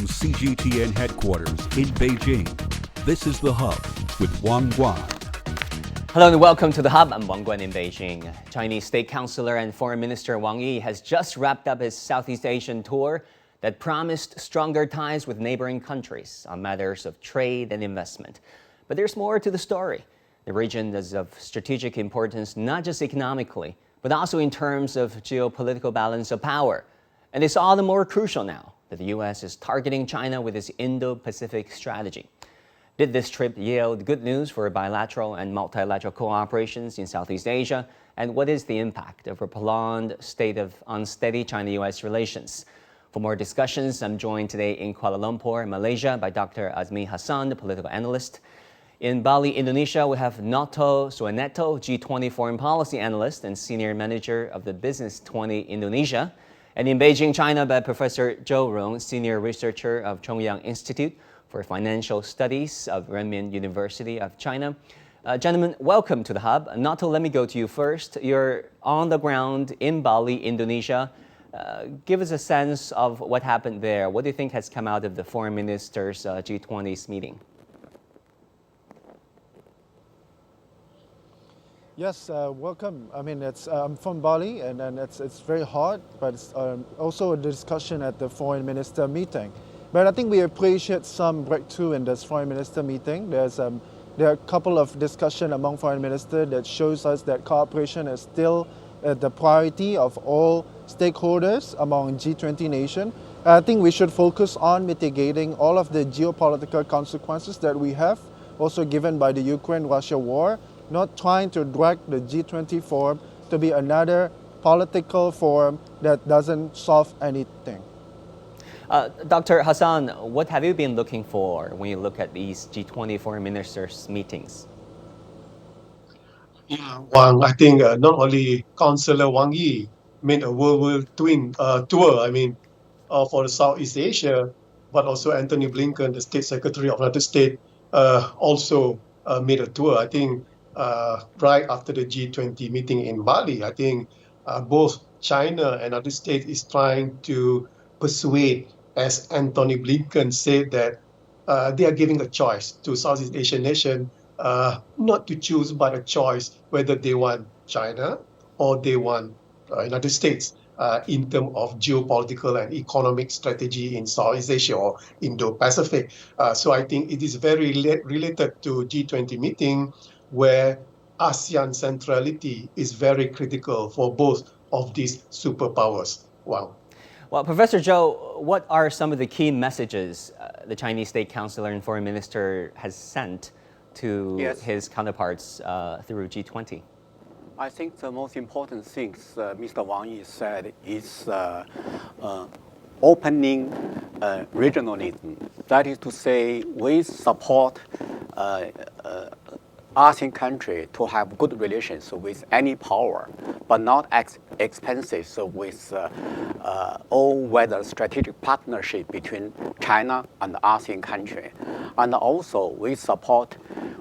from CGTN headquarters in Beijing, this is The Hub with Wang Guan. Hello and welcome to The Hub. I'm Wang Guan in Beijing. Chinese State Councilor and Foreign Minister Wang Yi has just wrapped up his Southeast Asian tour that promised stronger ties with neighboring countries on matters of trade and investment. But there's more to the story. The region is of strategic importance not just economically, but also in terms of geopolitical balance of power. And it's all the more crucial now that the U.S. is targeting China with its Indo-Pacific strategy. Did this trip yield good news for bilateral and multilateral cooperations in Southeast Asia? And what is the impact of a prolonged state of unsteady China-U.S. relations? For more discussions, I'm joined today in Kuala Lumpur, Malaysia, by Dr. Azmi Hassan, the political analyst. In Bali, Indonesia, we have Noto Suoneto, G20 foreign policy analyst and senior manager of the Business 20 Indonesia. And in Beijing, China, by Professor Zhou Rong, senior researcher of Chongyang Institute for Financial Studies of Renmin University of China. Gentlemen, welcome to The Hub. Noto, let me go to you first. You're on the ground in Bali, Indonesia. Give us a sense of what happened there. What do you think has come out of the foreign ministers' G20's meeting? Yes, welcome. I mean, I'm from Bali, and it's very hot, but it's also a discussion at the foreign minister meeting. But I think we appreciate some breakthrough in this foreign minister meeting. There are a couple of discussion among foreign ministers that shows us that cooperation is still the priority of all stakeholders among G20 nations. I think we should focus on mitigating all of the geopolitical consequences that we have, also given by the Ukraine-Russia war, not trying to drag the G20 forum to be another political forum that doesn't solve anything. Dr. Hassan, what have you been looking for when you look at these G20 foreign ministers' meetings? Yeah, Wang, I think not only Councillor Wang Yi made a world tour, for the Southeast Asia, but also Anthony Blinken, the State Secretary of the United States, also made a tour. I think right after the G20 meeting in Bali, I think both China and the United States is trying to persuade, as Anthony Blinken said, that they are giving a choice to Southeast Asian nation not to choose, but a choice whether they want China or they want United States in terms of geopolitical and economic strategy in Southeast Asia or Indo-Pacific. So I think it is very related to G20 meeting, where ASEAN centrality is very critical for both of these superpowers. Wow. Well, Professor Zhou, what are some of the key messages the Chinese State Councilor and Foreign Minister has sent to his counterparts through G20? I think the most important things Mr. Wang Yi said is opening regionalism. That is to say, we support ASEAN country to have good relations with any power, but not expensive with all-weather strategic partnership between China and ASEAN country. And also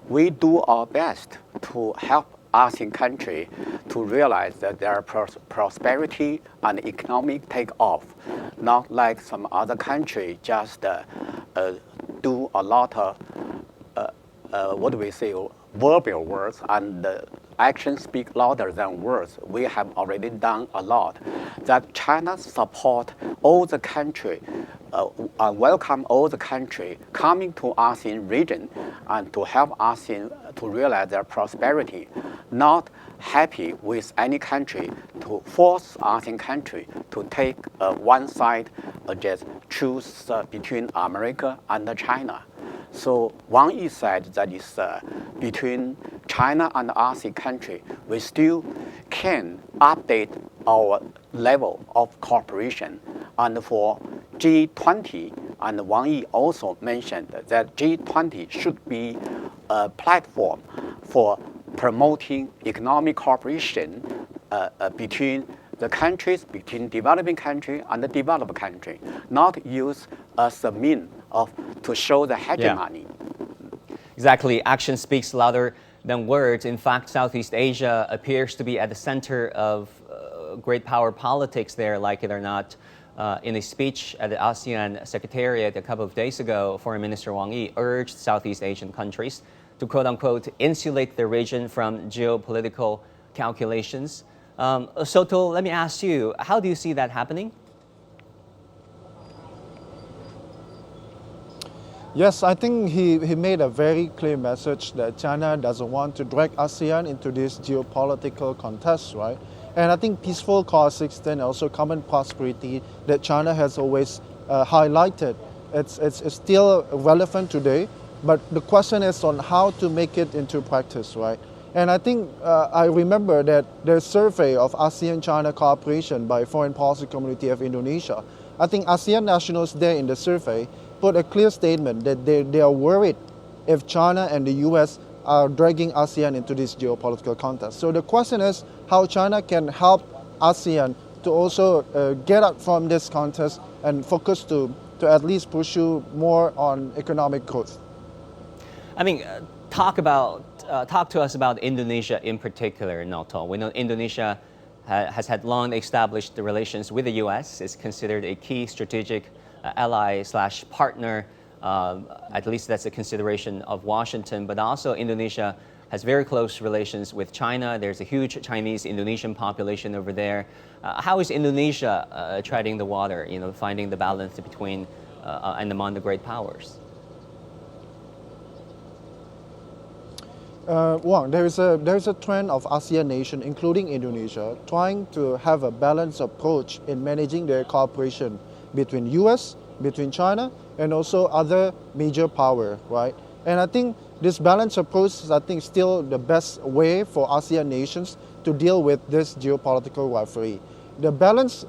we do our best to help ASEAN country to realize that their prosperity and economic takeoff, not like some other country just do a lot of verbal words, and actions speak louder than words. We have already done a lot. That China support all the country, welcome all the country coming to ASEAN region and to help ASEAN to realize their prosperity. Not happy with any country to force ASEAN country to take one side, just choose between America and China. So Wang Yi said that is between China and ASEAN country, we still can update our level of cooperation. And for G20, and Wang Yi also mentioned that G20 should be a platform for promoting economic cooperation between the countries, between developing country and the developed country, not used as a means to show the hegemony. Yeah. Exactly. Action speaks louder than words. In fact, Southeast Asia appears to be at the center of great power politics there, like it or not. In a speech at the ASEAN Secretariat a couple of days ago, Foreign Minister Wang Yi urged Southeast Asian countries to quote-unquote insulate the region from geopolitical calculations. Soto, let me ask you, how do you see that happening? Yes, I think he made a very clear message that China doesn't want to drag ASEAN into this geopolitical contest, right? And I think peaceful coexistence and also common prosperity that China has always highlighted, it's still relevant today, but the question is on how to make it into practice, right? And I think I remember that there's a survey of ASEAN-China cooperation by Foreign Policy Community of Indonesia. I think ASEAN nationals there in the survey put a clear statement that they are worried if China and the U.S. are dragging ASEAN into this geopolitical contest. So the question is how China can help ASEAN to also get out from this contest and focus to at least pursue more on economic growth. I mean, talk to us about Indonesia in particular, Noto. We know Indonesia has had long established relations with the U.S. It's considered a key strategic ally/partner. At least that's a consideration of Washington. But also Indonesia has very close relations with China. There's a huge Chinese-Indonesian population over there. How is Indonesia treading the water, finding the balance between and among the great powers? Well, there is a trend of ASEAN nations, including Indonesia, trying to have a balanced approach in managing their cooperation between U.S., between China, and also other major power, right? And I think this balanced approach is, still the best way for ASEAN nations to deal with this geopolitical rivalry. The balance,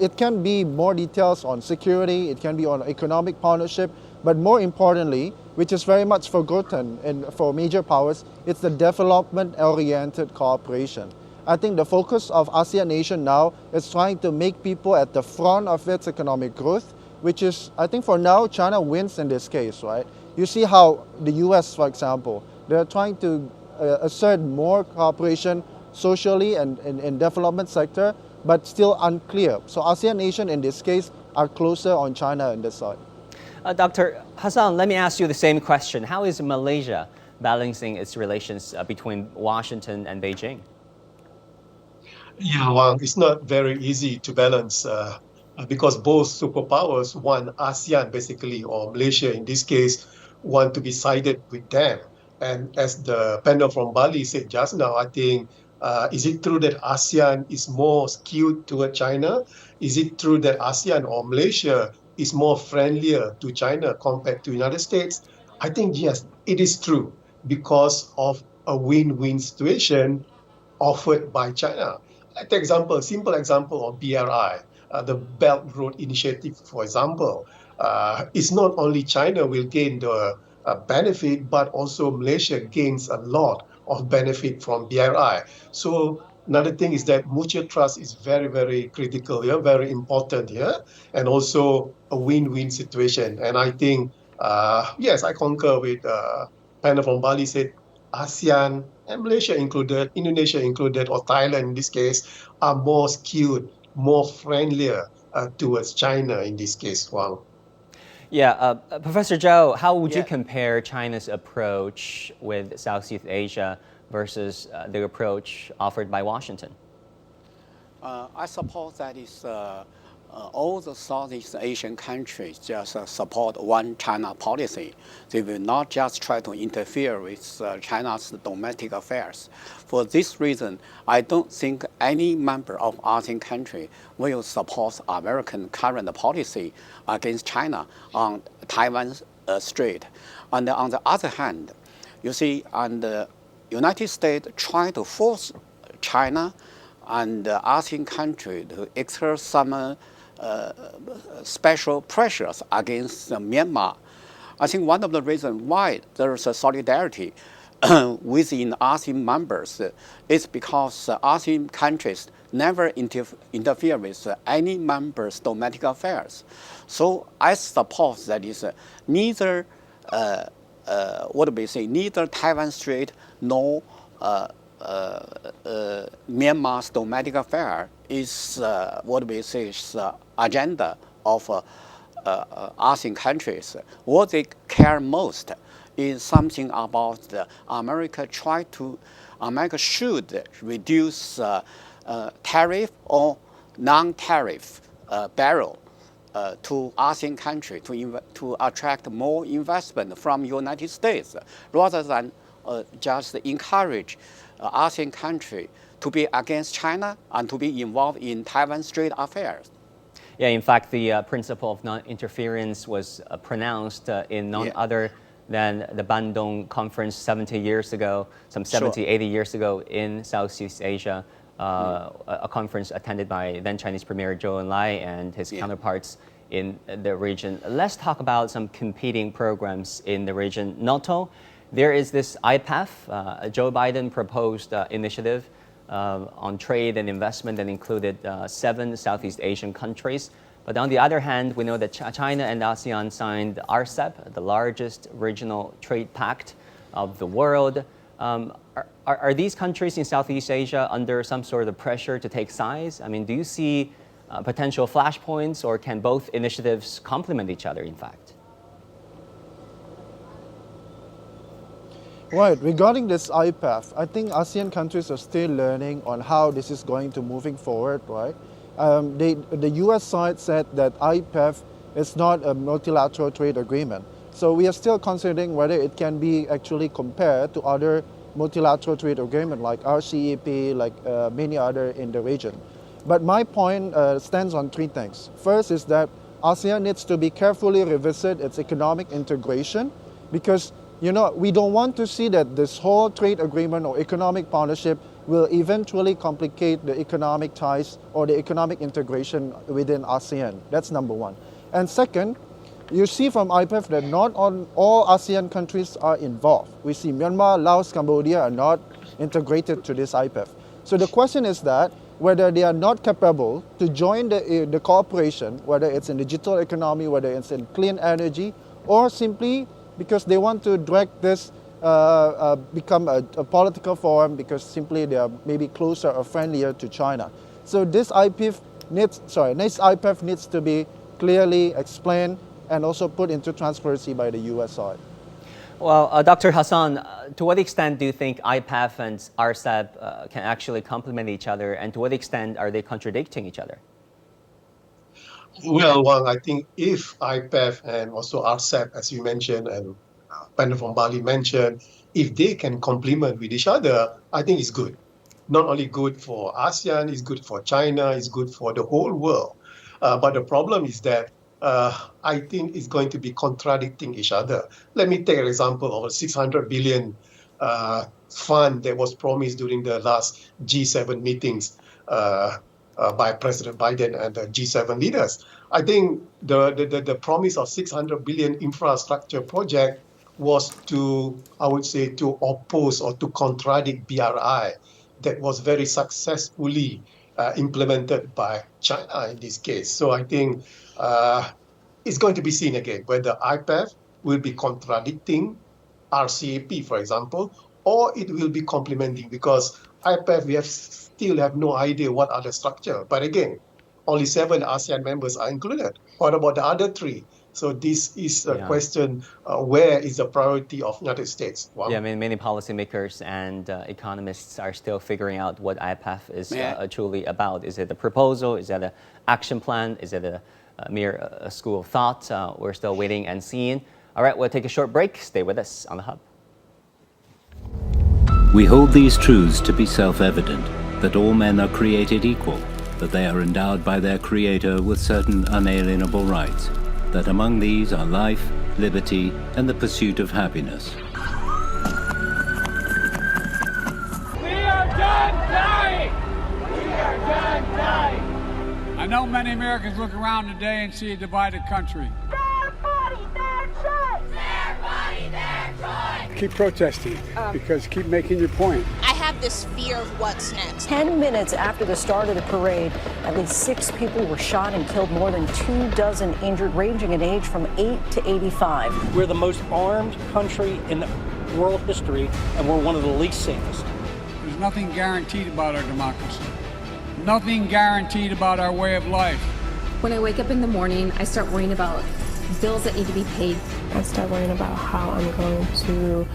it can be more details on security, it can be on economic partnership, but more importantly, which is very much forgotten for major powers, it's the development-oriented cooperation. I think the focus of ASEAN nation now is trying to make people at the front of its economic growth, which is, I think for now, China wins in this case, right? You see how the U.S., for example, they're trying to assert more cooperation socially and in development sector, but still unclear. So ASEAN nation in this case are closer on China on this side. Dr. Hassan, let me ask you the same question. How is Malaysia balancing its relations between Washington and Beijing? Yeah, well, it's not very easy to balance because both superpowers want ASEAN basically, or Malaysia in this case, want to be sided with them. And as the panel from Bali said just now, I think, is it true that ASEAN is more skewed toward China? Is it true that ASEAN or Malaysia is more friendlier to China compared to United States? I think, yes, it is true because of a win-win situation offered by China. Like the example, simple example of BRI, the Belt Road Initiative, for example. It's not only China will gain the benefit, but also Malaysia gains a lot of benefit from BRI. So another thing is that mutual trust is very, very critical here, very important here, and also a win-win situation. And I think, yes, I concur with panel from Bali said ASEAN and Malaysia included, Indonesia included, or Thailand in this case, are more skewed, more friendlier towards China in this case. Wow. Yeah, Professor Zhou, how would you compare China's approach with Southeast Asia versus the approach offered by Washington? I suppose that is all the Southeast Asian countries just support one China policy. They will not just try to interfere with China's domestic affairs. For this reason, I don't think any member of ASEAN country will support American current policy against China on Taiwan Strait. And on the other hand, you see, and the United States try to force China and ASEAN country to exert some special pressures against Myanmar. I think one of the reasons why there is a solidarity within ASEAN members is because ASEAN countries never interfere with any member's domestic affairs. So I suppose that is neither neither Taiwan Strait nor Myanmar's domestic affair is agenda of ASEAN countries. What they care most is something about America should reduce tariff or non-tariff barrel to ASEAN countries to attract more investment from United States, rather than just encourage ASEAN country to be against China and to be involved in Taiwan Strait affairs. Yeah, in fact, the principle of non-interference was pronounced in none other than the Bandung Conference 70 years ago, some 70, 80 years ago in Southeast Asia, a conference attended by then Chinese Premier Zhou Enlai and his counterparts in the region. Let's talk about some competing programs in the region. Noto, there is this IPEF, Joe Biden proposed initiative on trade and investment that included 7 Southeast Asian countries. But on the other hand, we know that China and ASEAN signed RCEP, the largest regional trade pact of the world. Are these countries in Southeast Asia under some sort of pressure to take sides? I mean, do you see potential flashpoints, or can both initiatives complement each other, in fact? Right, regarding this IPEF, I think ASEAN countries are still learning on how this is going to moving forward, right? The US side said that IPEF is not a multilateral trade agreement. So we are still considering whether it can be actually compared to other multilateral trade agreements like RCEP, like many other in the region. But my point stands on 3 things. First is that ASEAN needs to be carefully revisit its economic integration, because we don't want to see that this whole trade agreement or economic partnership will eventually complicate the economic ties or the economic integration within ASEAN. That's number 1. And second, you see from IPEF that not all ASEAN countries are involved. We see Myanmar, Laos, Cambodia are not integrated to this IPEF. So the question is that whether they are not capable to join the cooperation, whether it's in digital economy, whether it's in clean energy, or simply because they want to drag this become a political forum because simply they are maybe closer or friendlier to China. So this IPEF needs to be clearly explained and also put into transparency by the US side. Well, Dr. Hassan, to what extent do you think IPEF and RCEP can actually complement each other, and to what extent are they contradicting each other? Well, Wang, I think if IPEF and also RCEP, as you mentioned, and Panda from Bali mentioned, if they can complement with each other, I think it's good. Not only good for ASEAN, it's good for China, it's good for the whole world. But the problem is that I think it's going to be contradicting each other. Let me take an example of a 600 billion fund that was promised during the last G7 meetings by President Biden and the G7 leaders. I think the promise of 600 billion infrastructure project was to oppose or to contradict BRI that was very successfully implemented by China in this case. So I think it's going to be seen again whether IPEF will be contradicting RCEP, for example, or it will be complementing, because IPEF, we still have no idea what are the structure. But again, only 7 ASEAN members are included. What about the other 3? So this is a question, where is the priority of United States? Wow. Yeah, I mean, many policymakers and economists are still figuring out what IPEF is truly about. Is it a proposal? Is it an action plan? Is it a mere school of thought? We're still waiting and seeing. All right, we'll take a short break. Stay with us on The Hub. We hold these truths to be self-evident, that all men are created equal, that they are endowed by their Creator with certain unalienable rights, that among these are life, liberty, and the pursuit of happiness. We are done dying! We are done dying! I know many Americans look around today and see a divided country. Their body, their choice! Their body, their choice! Keep protesting, because keep making your point. I have this fear of what's next. 10 minutes after the start of the parade, at least 6 people were shot and killed, more than 24 injured, ranging in age from 8 to 85. We're the most armed country in world history, and we're one of the least safest. There's nothing guaranteed about our democracy. Nothing guaranteed about our way of life. When I wake up in the morning, I start worrying about bills that need to be paid. I start worrying about how I'm going to,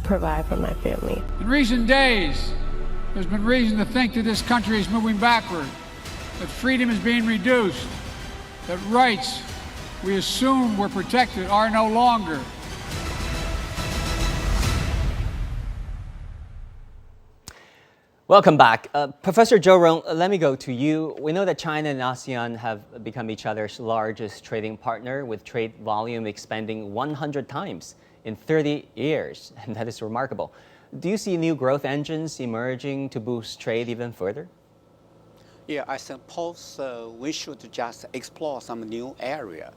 provide for my family. In recent days, there's been reason to think that this country is moving backward, that freedom is being reduced, that rights we assumed were protected are no longer. Welcome back. Professor Zhou Rong, let me go to you. We know that China and ASEAN have become each other's largest trading partner, with trade volume expanding 100 times in 30 years, and that is remarkable. Do you see new growth engines emerging to boost trade even further? Yeah, I suppose we should just explore some new area.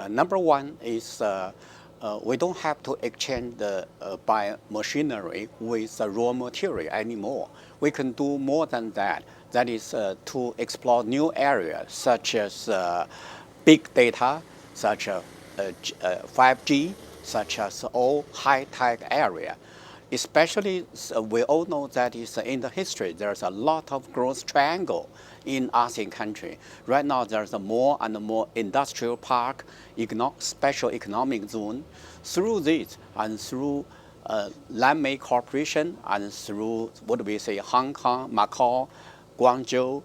Number one is we don't have to exchange the machinery with raw material anymore. We can do more than that. That is to explore new areas such as big data, such as 5G, such as all high-tech area. Especially, we all know that in the history, there's a lot of growth triangle in ASEAN country. Right now, there's a more and more industrial park, special economic zone. Through this and through land-made cooperation and through, Hong Kong, Macau, Guangzhou,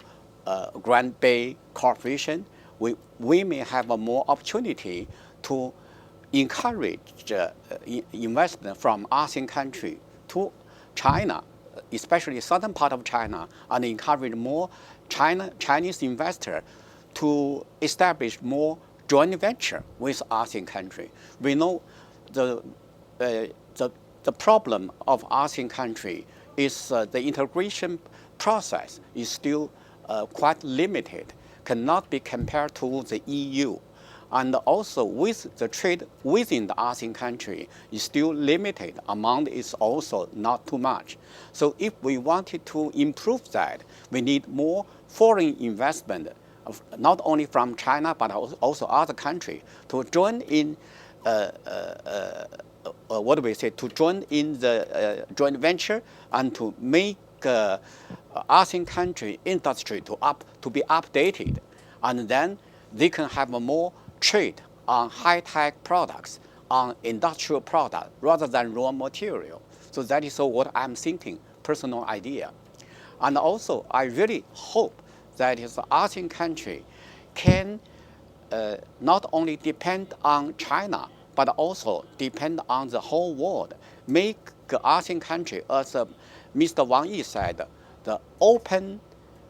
Grand Bay cooperation, we may have a more opportunity to encourage investment from ASEAN country to China, especially southern part of China, and encourage more Chinese investors to establish more joint venture with ASEAN country. We know the problem of ASEAN country is the integration process is still quite limited, cannot be compared to the EU. And also with the trade within the ASEAN country is still limited. Amount is also not too much. So if we wanted to improve that, we need more foreign investment, not only from China, but also other countries to join in to join in the joint venture and to make ASEAN country industry to be updated. And then they can have a more trade on high-tech products, on industrial products, rather than raw material. So that is what I'm thinking, personal idea. And also, I really hope that the ASEAN country can not only depend on China, but also depend on the whole world. Make the ASEAN country, as Mr. Wang Yi said, the open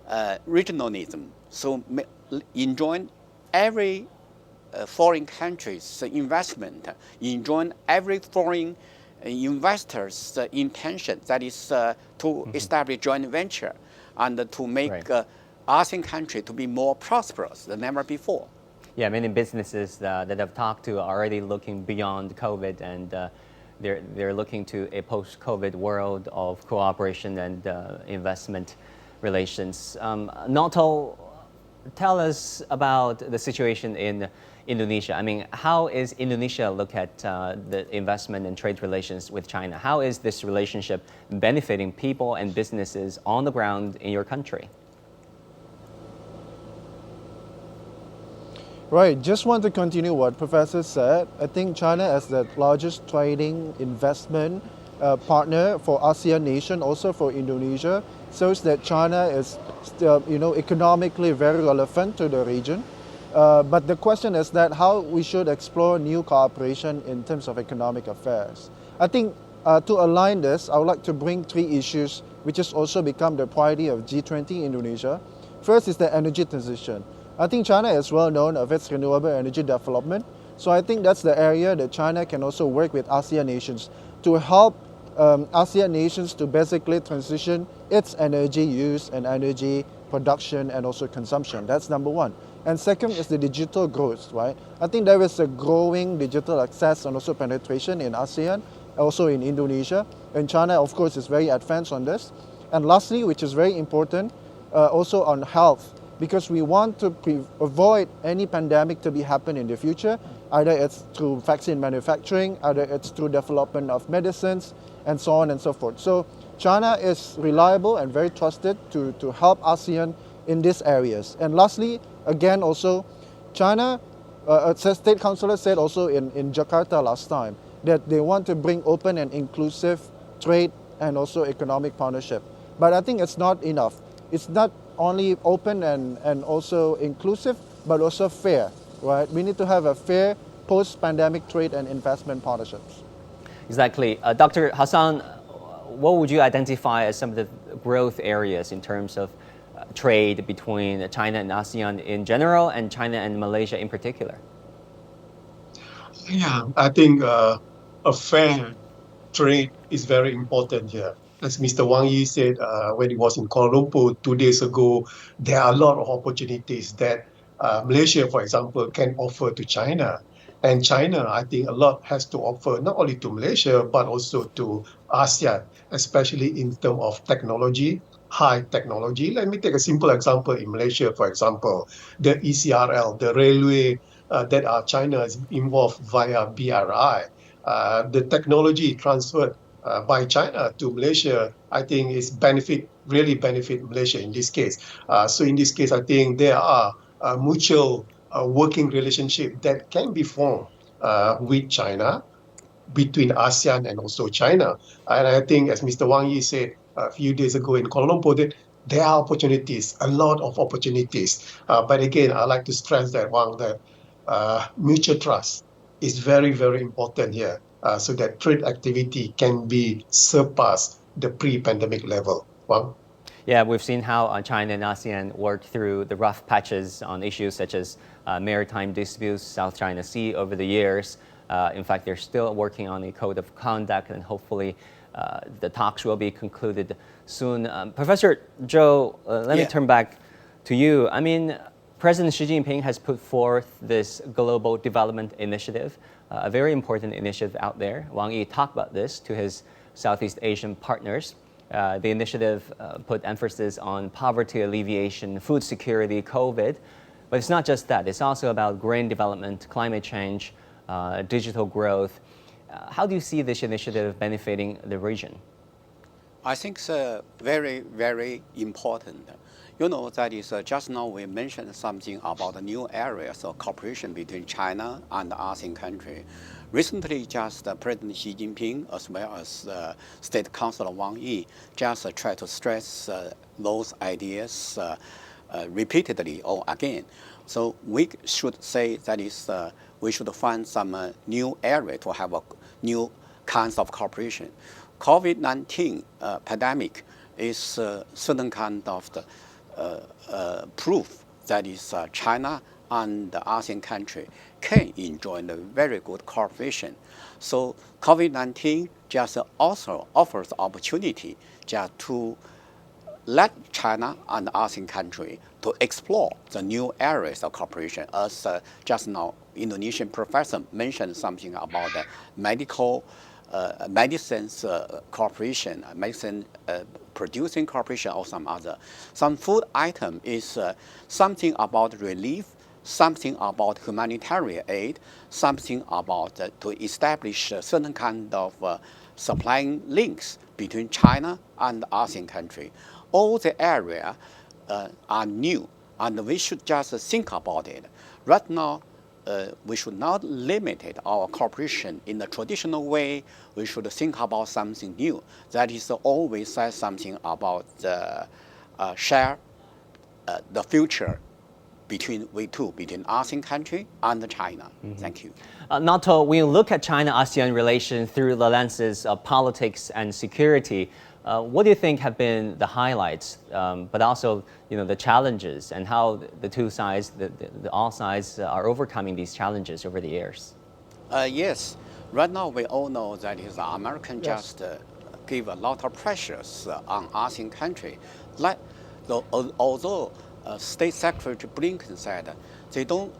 regionalism. So enjoy every foreign country's investment, enjoy every foreign investor's intention, that is to establish joint venture and to make ASEAN country to be more prosperous than ever before. Yeah, many businesses that I've talked to are already looking beyond COVID, and they're looking to a post-COVID world of cooperation and investment relations. Noto, tell us about the situation in Indonesia. I mean, how is Indonesia look at the investment and trade relations with China? How is this relationship benefiting people and businesses on the ground in your country? Right, just want to continue what Professor said. I think China as the largest trading investment partner for ASEAN nation, also for Indonesia, shows that China is still, economically very relevant to the region. But the question is that how we should explore new cooperation in terms of economic affairs. I think to align this, I would like to bring three issues which has also become the priority of G20 Indonesia. First is the energy transition. I think China is well known of its renewable energy development. So I think that's the area that China can also work with ASEAN nations to help ASEAN nations to basically transition its energy use and energy production and also consumption. That's number one. And second is the digital growth, right? I think there is a growing digital access and also penetration in ASEAN, also in Indonesia. And China, of course, is very advanced on this. And lastly, which is very important, also on health, because we want to avoid any pandemic to be happen in the future. Either it's through vaccine manufacturing, either it's through development of medicines, and so on and so forth. So China is reliable and very trusted to help ASEAN in these areas. And lastly, again, also, China, State Councillor said also in Jakarta last time that they want to bring open and inclusive trade and also economic partnership. But I think it's not enough. It's not only open and also inclusive, but also fair, right? We need to have a fair post-pandemic trade and investment partnerships. Exactly. Dr. Hassan, what would you identify as some of the growth areas in terms of trade between China and ASEAN in general and China and Malaysia in particular? Yeah, I think a fair trade is very important here. As Mr. Wang Yi said when he was in Kuala Lumpur 2 days ago, there are a lot of opportunities that Malaysia, for example, can offer to China. And China, I think a lot has to offer not only to Malaysia, but also to ASEAN, especially in terms of technology, high technology. Let me take a simple example in Malaysia, for example, the ECRL, the railway that China is involved via BRI. The technology transferred by China to Malaysia, I think is really benefit Malaysia in this case. So in this case, I think there are mutual working relationship that can be formed with China, between ASEAN and also China. And I think, as Mr. Wang Yi said a few days ago in Kuala Lumpur, that there are opportunities, a lot of opportunities. But again, I like to stress that, Wang, that mutual trust is very, very important here, so that trade activity can be surpassed the pre-pandemic level. Wang? Yeah, we've seen how China and ASEAN work through the rough patches on issues such as maritime disputes, South China Sea over the years. In fact, they're still working on a code of conduct, and hopefully the talks will be concluded soon. Professor Zhou, let me turn back to you. I mean, President Xi Jinping has put forth this Global Development Initiative, a very important initiative out there. Wang Yi talked about this to his Southeast Asian partners. The initiative put emphasis on poverty alleviation, food security, COVID. But it's not just that. It's also about green development, climate change, digital growth. How do you see this initiative benefiting the region? I think it's very, very important. You know, that is just now we mentioned something about the new areas of cooperation between China and the ASEAN country. Recently, just President Xi Jinping, as well as State Councillor Wang Yi, just tried to stress those ideas repeatedly or again. So we should say that is we should find some new area to have a new kinds of cooperation. COVID-19 pandemic is certain kind of the, proof that is China and the ASEAN country can enjoy a very good cooperation. So COVID-19 just also offers opportunity just to let China and the ASEAN country to explore the new areas of cooperation. As just now, Indonesian professor mentioned something about the medicines cooperation, medicine producing cooperation, or some other. Some food item is something about relief, something about humanitarian aid, something about to establish a certain kind of supplying links between China and the ASEAN country. All the area are new, and we should just think about it. Right now, we should not limit our cooperation in the traditional way. We should think about something new. That is always say something about the share the future between we two, between ASEAN country and China. Thank you. Noto, when you look at China-ASEAN relations through the lenses of politics and security, what do you think have been the highlights, but also the challenges, and how the two sides, all sides, are overcoming these challenges over the years? Yes, right now we all know that is American just give a lot of pressures on ASEAN country. Like, although State Secretary Blinken said they don't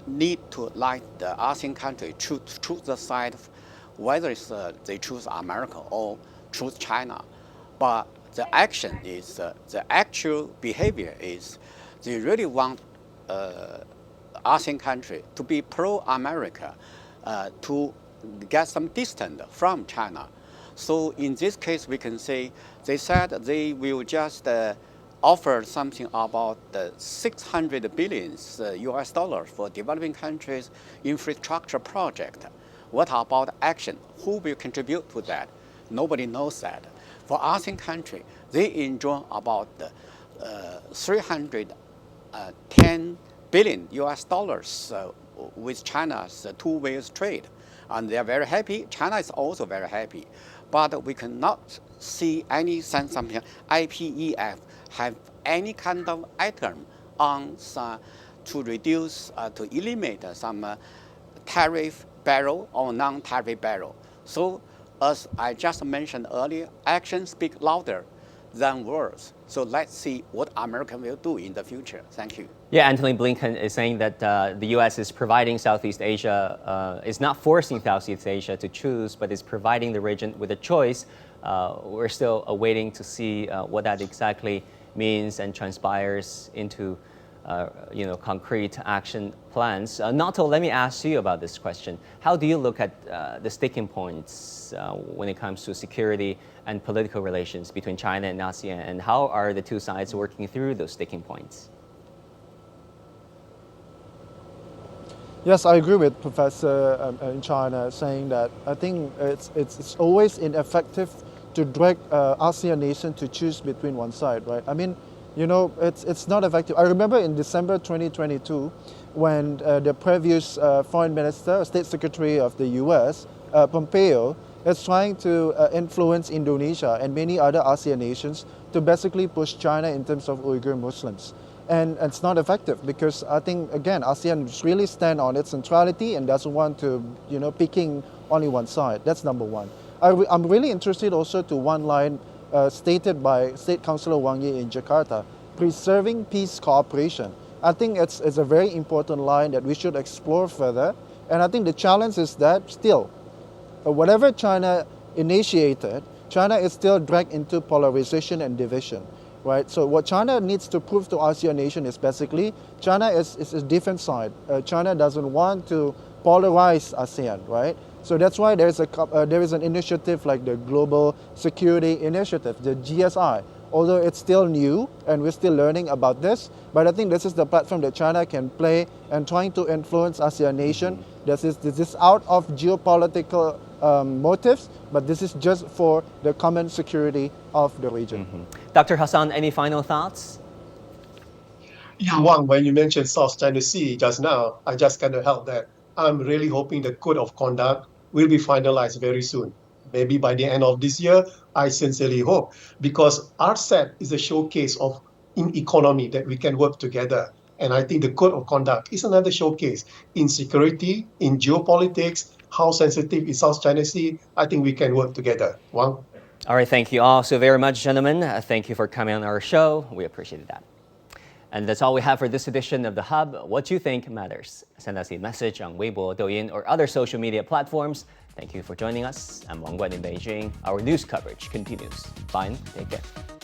need to like the ASEAN country choose the side, whether it's they choose America or choose China. But the action is, the actual behavior is, they really want ASEAN country to be pro-America, to get some distance from China. So in this case, we can say they said they will just offered something about the 600 billion US dollars for developing countries' infrastructure project. What about action? Who will contribute to that? Nobody knows that. For ASEAN countries, they enjoy about 310 billion US dollars with China's two-way trade. And they are very happy. China is also very happy. But we cannot see any sense something IPEF have any kind of item on to reduce, to eliminate some tariff barrel or non-tariff barrel. So as I just mentioned earlier, actions speak louder than words. So let's see what America will do in the future. Thank you. Yeah, Antony Blinken is saying that the U.S. is providing Southeast Asia, is not forcing Southeast Asia to choose, but is providing the region with a choice. We're still awaiting to see what that exactly means and transpires into concrete action plans. Noto, let me ask you about this question. How do you look at the sticking points when it comes to security and political relations between China and ASEAN, and how are the two sides working through those sticking points? Yes, I agree with Professor in China saying that I think it's always ineffective to drag ASEAN nation to choose between one side, right? I mean, it's not effective. I remember in December 2022 when the previous foreign minister, state secretary of the U.S., Pompeo, is trying to influence Indonesia and many other ASEAN nations to basically push China in terms of Uyghur Muslims. And it's not effective because I think, again, ASEAN really stand on its centrality and doesn't want to, picking only one side. That's number one. I'm really interested also to one line stated by State Councillor Wang Yi in Jakarta, preserving peace cooperation. I think it's a very important line that we should explore further. And I think the challenge is that still, whatever China initiated, China is still dragged into polarization and division. Right? So what China needs to prove to ASEAN nation is basically China is a different side. China doesn't want to polarize ASEAN, right? So that's why there is an initiative like the Global Security Initiative, the GSI. Although it's still new and we're still learning about this, but I think this is the platform that China can play and trying to influence ASEAN nation. This is out of geopolitical motives, but this is just for the common security of the region. Dr. Hassan, any final thoughts? Yeah, Wang, when you mentioned South China Sea just now, I just kind of held that. I'm really hoping the code of conduct will be finalized very soon. Maybe by the end of this year, I sincerely hope, because RCEP is a showcase of in economy that we can work together. And I think the code of conduct is another showcase in security, in geopolitics, how sensitive is South China Sea. I think we can work together. Wang? All right, thank you all so very much, gentlemen. Thank you for coming on our show. We appreciated that. And that's all we have for this edition of The Hub. What you think matters. Send us a message on Weibo, Douyin, or other social media platforms. Thank you for joining us. I'm Wang Guan in Beijing. Our news coverage continues. Bye and take care.